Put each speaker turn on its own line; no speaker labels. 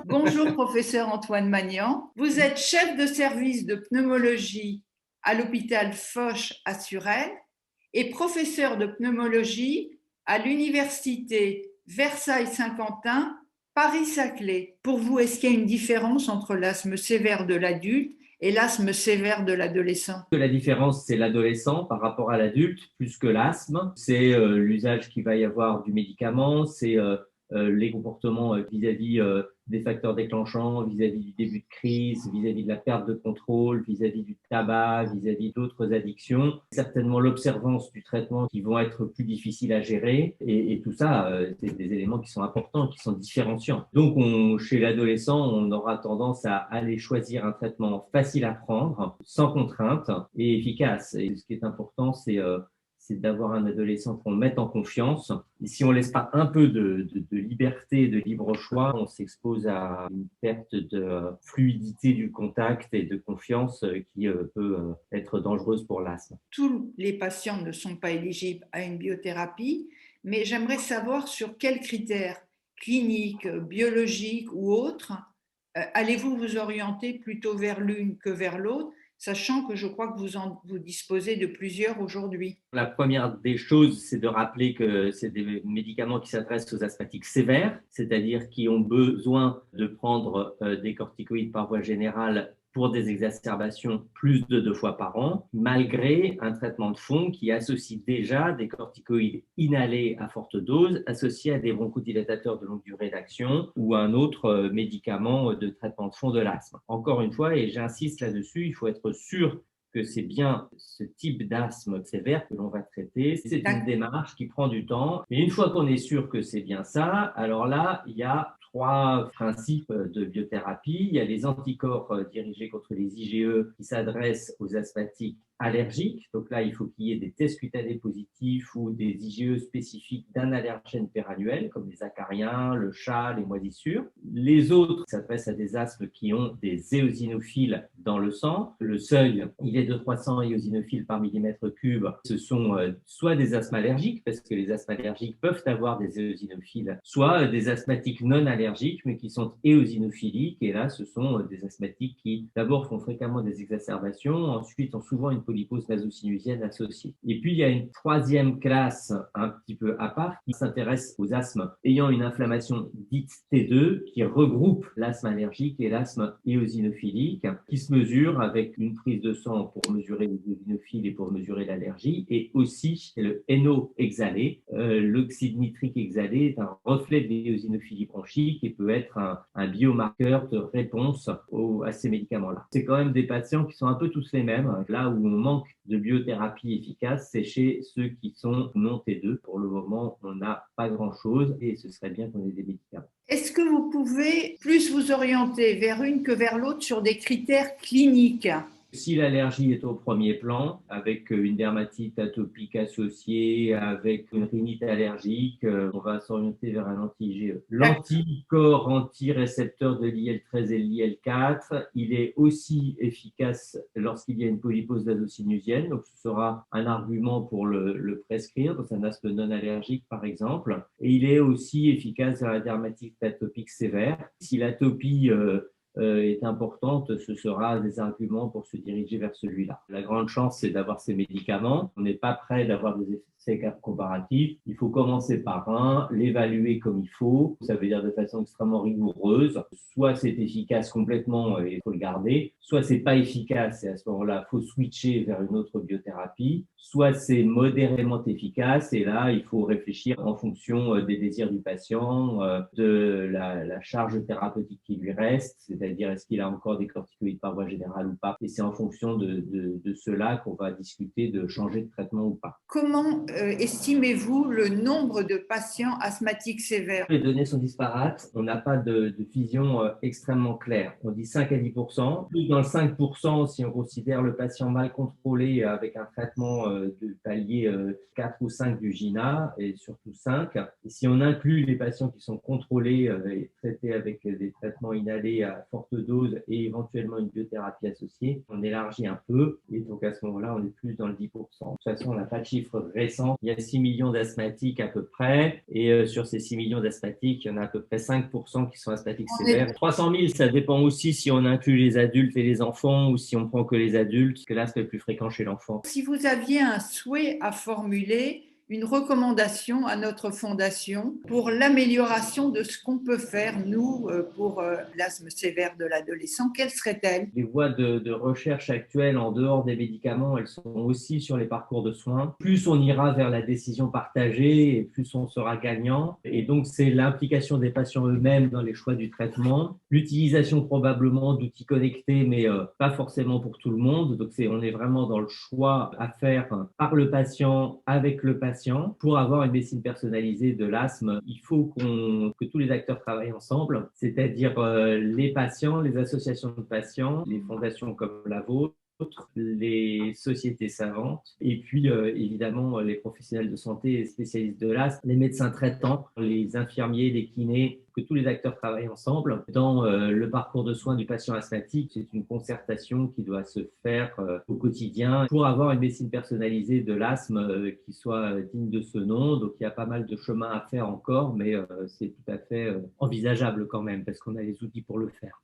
Bonjour, professeur Antoine Magnan. Vous êtes chef de service de pneumologie à l'hôpital Foch à Suresnes et professeur de pneumologie à l'université Versailles-Saint-Quentin, Paris-Saclay. Pour vous, est-ce qu'il y a une différence entre l'asthme sévère de l'adulte et l'asthme sévère de l'adolescent?
La différence, c'est l'adolescent par rapport à l'adulte, plus que l'asthme. C'est l'usage qu'il va y avoir du médicament, c'est les comportements vis-à-vis des facteurs déclenchants, vis-à-vis du début de crise, vis-à-vis de la perte de contrôle, vis-à-vis du tabac, vis-à-vis d'autres addictions. Certainement l'observance du traitement qui vont être plus difficiles à gérer. Et tout ça, c'est des éléments qui sont importants, qui sont différenciants. Donc, chez l'adolescent, on aura tendance à aller choisir un traitement facile à prendre, sans contrainte et efficace. Et ce qui est important, c'est d'avoir un adolescent qu'on mette en confiance. Et si on ne laisse pas un peu de liberté, de libre choix, on s'expose à une perte de fluidité du contact et de confiance qui peut être dangereuse pour l'asthme.
Tous les patients ne sont pas éligibles à une biothérapie, mais j'aimerais savoir sur quels critères cliniques, biologiques ou autres allez-vous vous orienter plutôt vers l'une que vers l'autre, sachant que je crois que vous disposez de plusieurs aujourd'hui.
La première des choses, c'est de rappeler que c'est des médicaments qui s'adressent aux asthmatiques sévères, c'est-à-dire qui ont besoin de prendre des corticoïdes par voie générale pour des exacerbations plus de 2 fois par an, malgré un traitement de fond qui associe déjà des corticoïdes inhalés à forte dose associés à des bronchodilatateurs de longue durée d'action ou un autre médicament de traitement de fond de l'asthme. Encore une fois, et j'insiste là-dessus, il faut être sûr que c'est bien ce type d'asthme sévère que l'on va traiter. C'est une démarche qui prend du temps. Mais une fois qu'on est sûr que c'est bien ça, alors là, il y a 3 principes de biothérapie. Il y a les anticorps dirigés contre les IgE qui s'adressent aux asthmatiques allergiques. Donc là, il faut qu'il y ait des tests cutanés positifs ou des IgE spécifiques d'un allergène pérannuel, comme les acariens, le chat, les moisissures. Les autres s'adressent à des asthmes qui ont des éosinophiles dans le sang. Le seuil, il est de 300 éosinophiles par millimètre cube. Ce sont soit des asthmes allergiques, parce que les asthmes allergiques peuvent avoir des éosinophiles, soit des asthmatiques non allergiques, mais qui sont éosinophiliques. Et là, ce sont des asthmatiques qui, d'abord, font fréquemment des exacerbations, ensuite ont souvent une polypose nasocinusienne associée. Et puis, il y a une troisième classe un petit peu à part qui s'intéresse aux asthmes ayant une inflammation dite T2 qui regroupe l'asthme allergique et l'asthme éosinophilique qui se mesure avec une prise de sang pour mesurer les éosinophiles et pour mesurer l'allergie et aussi le NO exhalé. L'oxyde nitrique exhalé est un reflet de l'éosinophilie bronchique et peut être un biomarqueur de réponse à ces médicaments-là. C'est quand même des patients qui sont un peu tous les mêmes. Là où on manque de biothérapie efficace, c'est chez ceux qui sont non T2. Pour le moment, on n'a pas grand-chose et ce serait bien qu'on ait des médicaments.
Est-ce que vous pouvez plus vous orienter vers une que vers l'autre sur des critères cliniques?
Si l'allergie est au premier plan, avec une dermatite atopique associée, avec une rhinite allergique, on va s'orienter vers un anti-IgE. L'anticorps anti-récepteur de l'IL-13 et l'IL-4, il est aussi efficace lorsqu'il y a une polypose nasocinusienne, donc ce sera un argument pour le prescrire dans un asthme non allergique par exemple. Et il est aussi efficace dans la dermatite atopique sévère. Si l'atopie est importante, ce sera des arguments pour se diriger vers celui-là. La grande chance, c'est d'avoir ces médicaments. On n'est pas prêt d'avoir des essais comparatifs. Il faut commencer par un, l'évaluer comme il faut. Ça veut dire de façon extrêmement rigoureuse. Soit c'est efficace complètement et il faut le garder, soit c'est pas efficace et à ce moment-là, il faut switcher vers une autre biothérapie. Soit c'est modérément efficace et là, il faut réfléchir en fonction des désirs du patient, de la charge thérapeutique qui lui reste, c'est-à-dire est-ce qu'il a encore des corticoïdes par voie générale ou pas. Et c'est en fonction de cela qu'on va discuter de changer de traitement ou pas.
Comment estimez-vous le nombre de patients asthmatiques sévères?
Les données sont disparates, on n'a pas de vision extrêmement claire. On dit 5 à 10%, plus dans le 5% si on considère le patient mal contrôlé avec un traitement de palier 4 ou 5 du GINA, et surtout 5. Et si on inclut les patients qui sont contrôlés et traités avec des traitements inhalés à forte dose et éventuellement une biothérapie associée, on élargit un peu, et donc à ce moment-là, on est plus dans le 10%. De toute façon, on n'a pas de chiffre récent adolescents. Il y a 6 millions d'asthmatiques à peu près. Et sur ces 6 millions d'asthmatiques, il y en a à peu près 5% qui sont asthmatiques sévères. 300 000, ça dépend aussi si on inclut les adultes et les enfants ou si on prend que les adultes, parce que l'asthme est plus fréquent chez l'enfant.
Si vous aviez un souhait à formuler, une recommandation à notre fondation pour l'amélioration de ce qu'on peut faire, nous, pour l'asthme sévère de l'adolescent, quelle serait-elle?
Les voies de recherche actuelles en dehors des médicaments, elles sont aussi sur les parcours de soins. Plus on ira vers la décision partagée et plus on sera gagnant. Et donc, c'est l'implication des patients eux-mêmes dans les choix du traitement, l'utilisation probablement d'outils connectés, mais pas forcément pour tout le monde. Donc, on est vraiment dans le choix à faire par le patient, avec le patient. Pour avoir une médecine personnalisée de l'asthme, il faut que tous les acteurs travaillent ensemble, c'est-à-dire les patients, les associations de patients, les fondations comme la vôtre, les sociétés savantes et puis évidemment les professionnels de santé et spécialistes de l'asthme, les médecins traitants, les infirmiers, les kinés, que tous les acteurs travaillent ensemble. Dans le parcours de soins du patient asthmatique, c'est une concertation qui doit se faire au quotidien pour avoir une médecine personnalisée de l'asthme qui soit digne de ce nom. Donc il y a pas mal de chemin à faire encore, mais c'est tout à fait envisageable quand même parce qu'on a les outils pour le faire.